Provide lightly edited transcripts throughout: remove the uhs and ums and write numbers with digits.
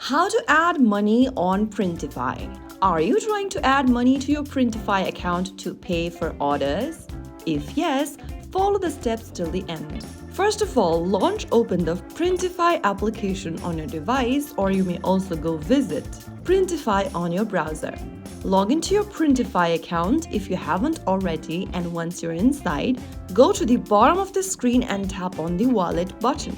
How to add money on Printify. Are you trying to add money to your Printify account to pay for orders? If yes, follow the steps till the end. First of all, open the Printify application on your device, or you may also go visit Printify on your browser. Log into your Printify account if you haven't already, and once you're inside, go to the bottom of the screen and tap on the Wallet button.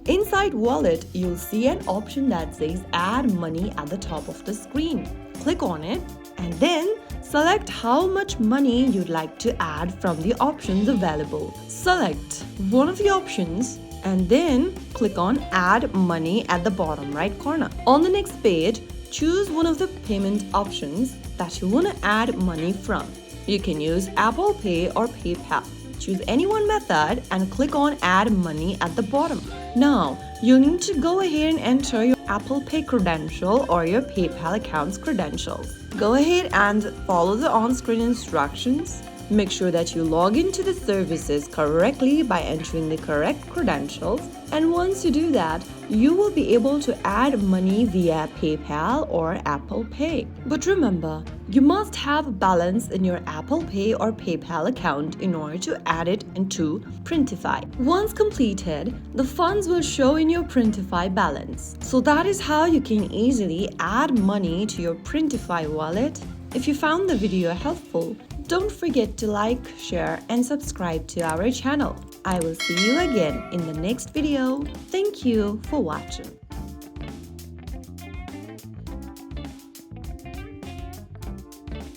Inside Wallet, you'll see an option that says Add Money at the top of the screen. Click on it and then select how much money you'd like to add from the options available. Select one of the options and then click on Add Money at the bottom right corner. On the next page, choose one of the payment options that you want to add money from. You can use Apple Pay or PayPal. Choose any one method and click on Add Money at the bottom. Now, you need to go ahead and enter your Apple Pay credential or your PayPal account's credentials. Go ahead and follow the on-screen instructions. Make sure that you log into the services correctly by entering the correct credentials. And once you do that, you will be able to add money via PayPal or Apple Pay. But remember, you must have a balance in your Apple Pay or PayPal account in order to add it into Printify. Once completed, the funds will show in your Printify balance. So that is how you can easily add money to your Printify wallet. If you found the video helpful, don't forget to like, share, and subscribe to our channel. I will see you again in the next video. Thank you for watching.